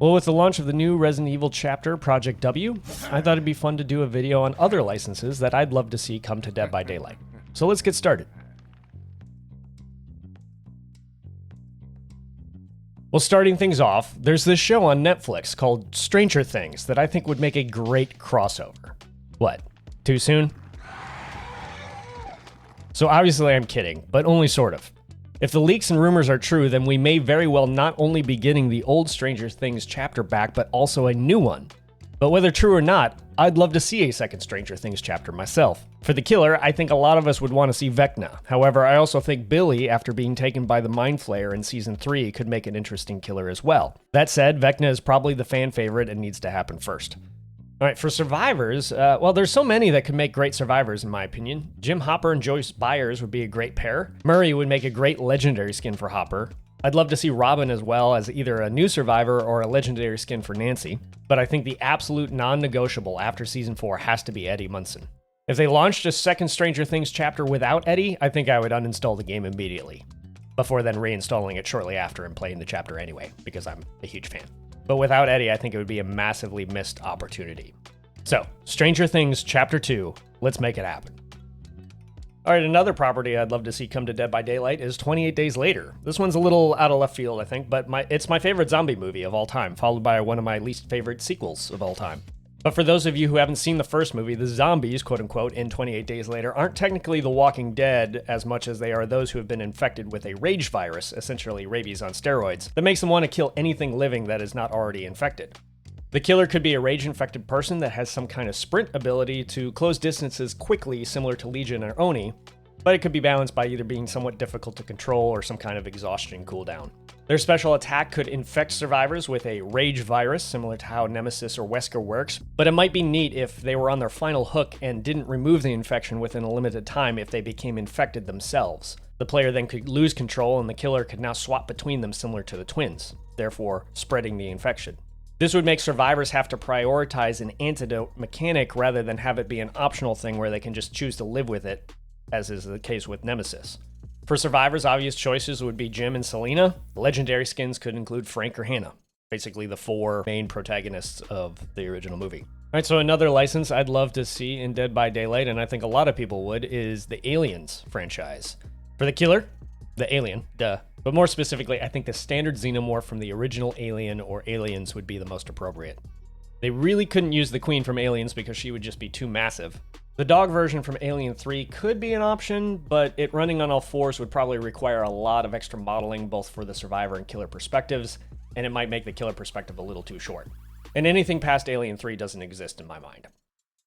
Well, with the launch of the new Resident Evil chapter, Project W, I thought it'd be fun to do a video on other licenses that I'd love to see come to Dead by Daylight. So let's get started. Well, starting things off, there's this show on Netflix called Stranger Things that I think would make a great crossover. What? Too soon? So obviously I'm kidding, but only sort of. If the leaks and rumors are true, then we may very well not only be getting the old Stranger Things chapter back, but also a new one. But whether true or not, I'd love to see a second Stranger Things chapter myself. For the killer, I think a lot of us would want to see Vecna. However, I also think Billy, after being taken by the Mind Flayer in Season 3, could make an interesting killer as well. That said, Vecna is probably the fan favorite and needs to happen first. Alright, for survivors, well, there's so many that could make great survivors in my opinion. Jim Hopper and Joyce Byers would be a great pair. Murray would make a great legendary skin for Hopper. I'd love to see Robin as well as either a new survivor or a legendary skin for Nancy. But I think the absolute non-negotiable after Season 4 has to be Eddie Munson. If they launched a second Stranger Things chapter without Eddie, I think I would uninstall the game immediately. Before then reinstalling it shortly after and playing the chapter anyway, because I'm a huge fan. But without Eddie, I think it would be a massively missed opportunity. So, Stranger Things Chapter 2, let's make it happen. Alright, another property I'd love to see come to Dead by Daylight is 28 Days Later. This one's a little out of left field, I think, but it's my favorite zombie movie of all time, followed by one of my least favorite sequels of all time. But for those of you who haven't seen the first movie, the zombies, quote-unquote, in 28 Days Later aren't technically the Walking Dead as much as they are those who have been infected with a rage virus, essentially rabies on steroids, that makes them want to kill anything living that is not already infected. The killer could be a rage-infected person that has some kind of sprint ability to close distances quickly, similar to Legion or Oni, but it could be balanced by either being somewhat difficult to control or some kind of exhaustion cooldown. Their special attack could infect survivors with a rage virus, similar to how Nemesis or Wesker works, but it might be neat if they were on their final hook and didn't remove the infection within a limited time if they became infected themselves. The player then could lose control and the killer could now swap between them similar to the twins, therefore spreading the infection. This would make survivors have to prioritize an antidote mechanic rather than have it be an optional thing where they can just choose to live with it, as is the case with Nemesis. For survivors, obvious choices would be Jim and Selena. Legendary skins could include Frank or Hannah, basically the four main protagonists of the original movie. Alright, so another license I'd love to see in Dead by Daylight, and I think a lot of people would, is the Aliens franchise. For the killer, the alien, duh. But more specifically, I think the standard xenomorph from the original Alien or Aliens would be the most appropriate. They really couldn't use the Queen from Aliens because she would just be too massive. The dog version from Alien 3 could be an option, but it running on all fours would probably require a lot of extra modeling both for the survivor and killer perspectives, and it might make the killer perspective a little too short. And anything past Alien 3 doesn't exist in my mind.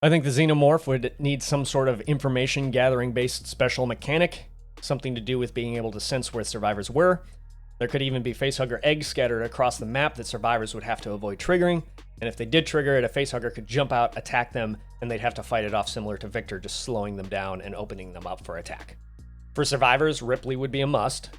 I think the xenomorph would need some sort of information gathering based special mechanic, something to do with being able to sense where survivors were. There could even be facehugger eggs scattered across the map that survivors would have to avoid triggering, and if they did trigger it, a facehugger could jump out, attack them, and they'd have to fight it off similar to Victor, just slowing them down and opening them up for attack. For survivors, Ripley would be a must.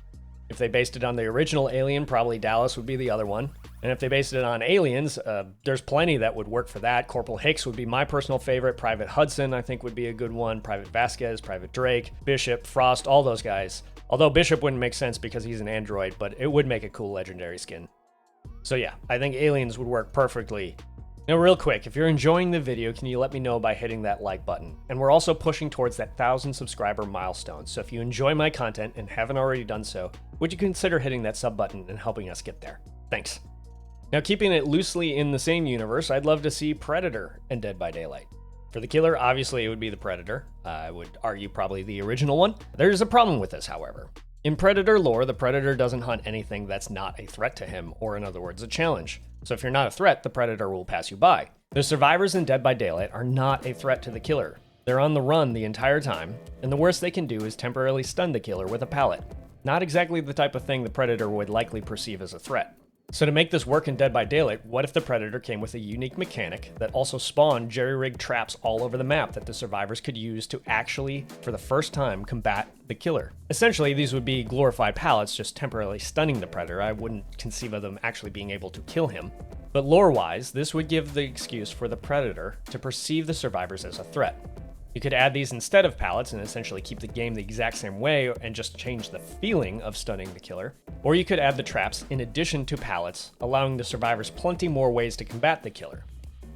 If they based it on the original Alien, probably Dallas would be the other one. And if they based it on Aliens, there's plenty that would work for that. Corporal Hicks would be my personal favorite. Private Hudson, I think, would be a good one. Private Vasquez, Private Drake, Bishop, Frost, all those guys. Although Bishop wouldn't make sense because he's an android, but it would make a cool legendary skin. So yeah, I think Aliens would work perfectly. Now real quick, if you're enjoying the video, can you let me know by hitting that like button? And we're also pushing towards that 1,000 subscriber milestone, so if you enjoy my content and haven't already done so, would you consider hitting that sub button and helping us get there? Thanks. Now keeping it loosely in the same universe, I'd love to see Predator in Dead by Daylight. For the killer, obviously it would be the Predator. I would argue probably the original one. There's a problem with this, however. In Predator lore, the Predator doesn't hunt anything that's not a threat to him, or in other words, a challenge. So if you're not a threat, the Predator will pass you by. The survivors in Dead by Daylight are not a threat to the killer. They're on the run the entire time, and the worst they can do is temporarily stun the killer with a pallet. Not exactly the type of thing the Predator would likely perceive as a threat. So to make this work in Dead by Daylight, what if the Predator came with a unique mechanic that also spawned jerry-rigged traps all over the map that the survivors could use to actually, for the first time, combat the killer? Essentially, these would be glorified pallets just temporarily stunning the Predator. I wouldn't conceive of them actually being able to kill him. But lore-wise, this would give the excuse for the Predator to perceive the survivors as a threat. You could add these instead of pallets and essentially keep the game the exact same way and just change the feeling of stunning the killer. Or you could add the traps in addition to pallets, allowing the survivors plenty more ways to combat the killer.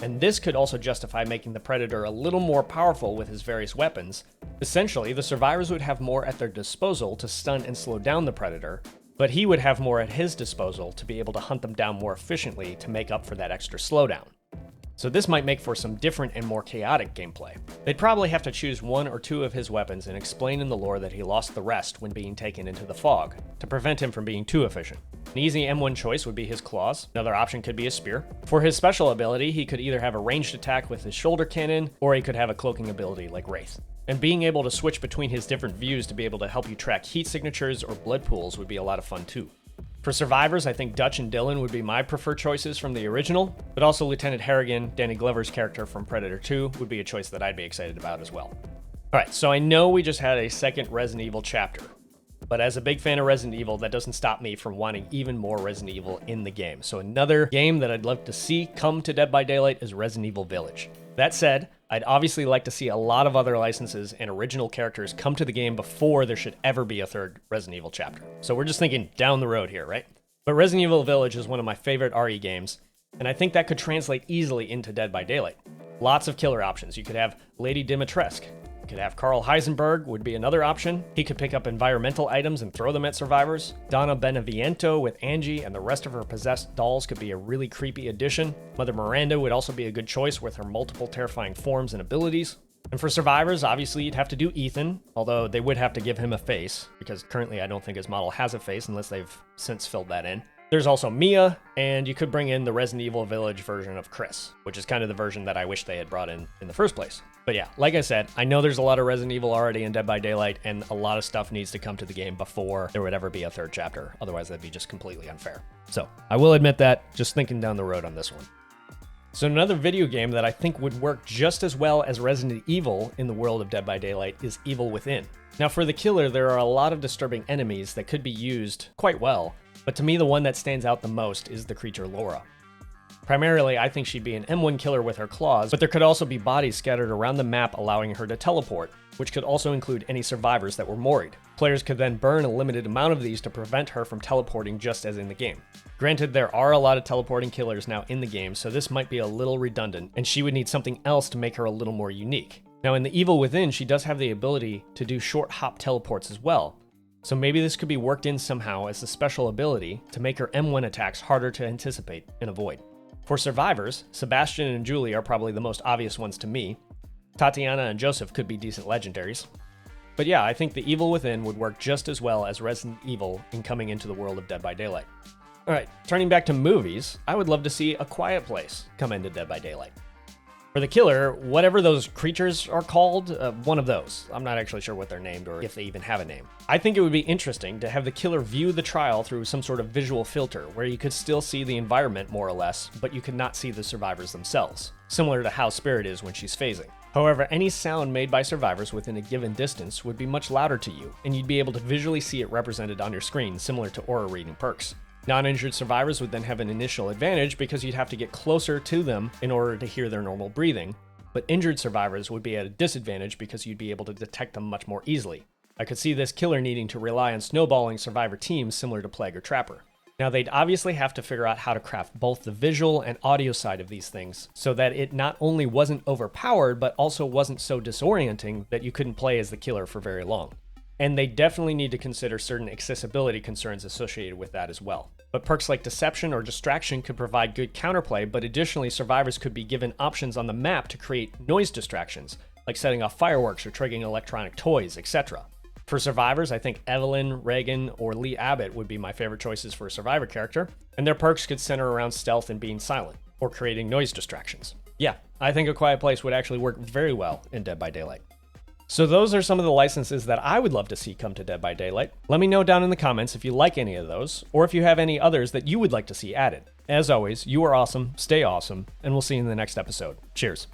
And this could also justify making the predator a little more powerful with his various weapons. Essentially, the survivors would have more at their disposal to stun and slow down the predator, but he would have more at his disposal to be able to hunt them down more efficiently to make up for that extra slowdown. So this might make for some different and more chaotic gameplay. They'd probably have to choose one or two of his weapons and explain in the lore that he lost the rest when being taken into the fog, to prevent him from being too efficient. An easy M1 choice would be his claws. Another option could be a spear. For his special ability, he could either have a ranged attack with his shoulder cannon, or he could have a cloaking ability like Wraith. And being able to switch between his different views to be able to help you track heat signatures or blood pools would be a lot of fun too. For survivors, I think Dutch and Dylan would be my preferred choices from the original, but also Lieutenant Harrigan, Danny Glover's character from Predator 2, would be a choice that I'd be excited about as well. Alright, so I know we just had a second Resident Evil chapter, but as a big fan of Resident Evil, that doesn't stop me from wanting even more Resident Evil in the game. So another game that I'd love to see come to Dead by Daylight is Resident Evil Village. That said, I'd obviously like to see a lot of other licenses and original characters come to the game before there should ever be a third Resident Evil chapter. So we're just thinking down the road here, right? But Resident Evil Village is one of my favorite RE games, and I think that could translate easily into Dead by Daylight. Lots of killer options. You could have Lady Dimitrescu. You could have Carl Heisenberg would be another option. He could pick up environmental items and throw them at survivors. Donna Beneviento with Angie and the rest of her possessed dolls could be a really creepy addition. Mother Miranda would also be a good choice with her multiple terrifying forms and abilities. And for survivors, obviously you'd have to do Ethan, although they would have to give him a face, because currently I don't think his model has a face unless they've since filled that in. There's also Mia, and you could bring in the Resident Evil Village version of Chris, which is kind of the version that I wish they had brought in the first place. But yeah, like I said, I know there's a lot of Resident Evil already in Dead by Daylight, and a lot of stuff needs to come to the game before there would ever be a third chapter. Otherwise, that'd be just completely unfair. So, I will admit that, just thinking down the road on this one. So another video game that I think would work just as well as Resident Evil in the world of Dead by Daylight is Evil Within. Now for the killer, there are a lot of disturbing enemies that could be used quite well, but to me the one that stands out the most is the creature Laura. Primarily, I think she'd be an M1 killer with her claws, but there could also be bodies scattered around the map allowing her to teleport, which could also include any survivors that were moried. Players could then burn a limited amount of these to prevent her from teleporting just as in the game. Granted, there are a lot of teleporting killers now in the game, so this might be a little redundant, and she would need something else to make her a little more unique. Now in the Evil Within, she does have the ability to do short hop teleports as well, so maybe this could be worked in somehow as a special ability to make her M1 attacks harder to anticipate and avoid. For survivors, Sebastian and Julie are probably the most obvious ones to me. Tatiana and Joseph could be decent legendaries. But yeah, I think the Evil Within would work just as well as Resident Evil in coming into the world of Dead by Daylight. Alright, turning back to movies, I would love to see A Quiet Place come into Dead by Daylight. For the killer, whatever those creatures are called, one of those. I'm not actually sure what they're named or if they even have a name. I think it would be interesting to have the killer view the trial through some sort of visual filter where you could still see the environment more or less, but you could not see the survivors themselves, similar to how Spirit is when she's phasing. However, any sound made by survivors within a given distance would be much louder to you, and you'd be able to visually see it represented on your screen, similar to aura reading perks. Non-injured survivors would then have an initial advantage because you'd have to get closer to them in order to hear their normal breathing, but injured survivors would be at a disadvantage because you'd be able to detect them much more easily. I could see this killer needing to rely on snowballing survivor teams similar to Plague or Trapper. Now they'd obviously have to figure out how to craft both the visual and audio side of these things so that it not only wasn't overpowered but also wasn't so disorienting that you couldn't play as the killer for very long. And they definitely need to consider certain accessibility concerns associated with that as well. But perks like Deception or Distraction could provide good counterplay, but additionally survivors could be given options on the map to create noise distractions, like setting off fireworks or triggering electronic toys, etc. For survivors, I think Evelyn, Reagan, or Lee Abbott would be my favorite choices for a survivor character, and their perks could center around stealth and being silent, or creating noise distractions. Yeah, I think A Quiet Place would actually work very well in Dead by Daylight. So those are some of the licenses that I would love to see come to Dead by Daylight. Let me know down in the comments if you like any of those, or if you have any others that you would like to see added. As always, you are awesome, stay awesome, and we'll see you in the next episode. Cheers.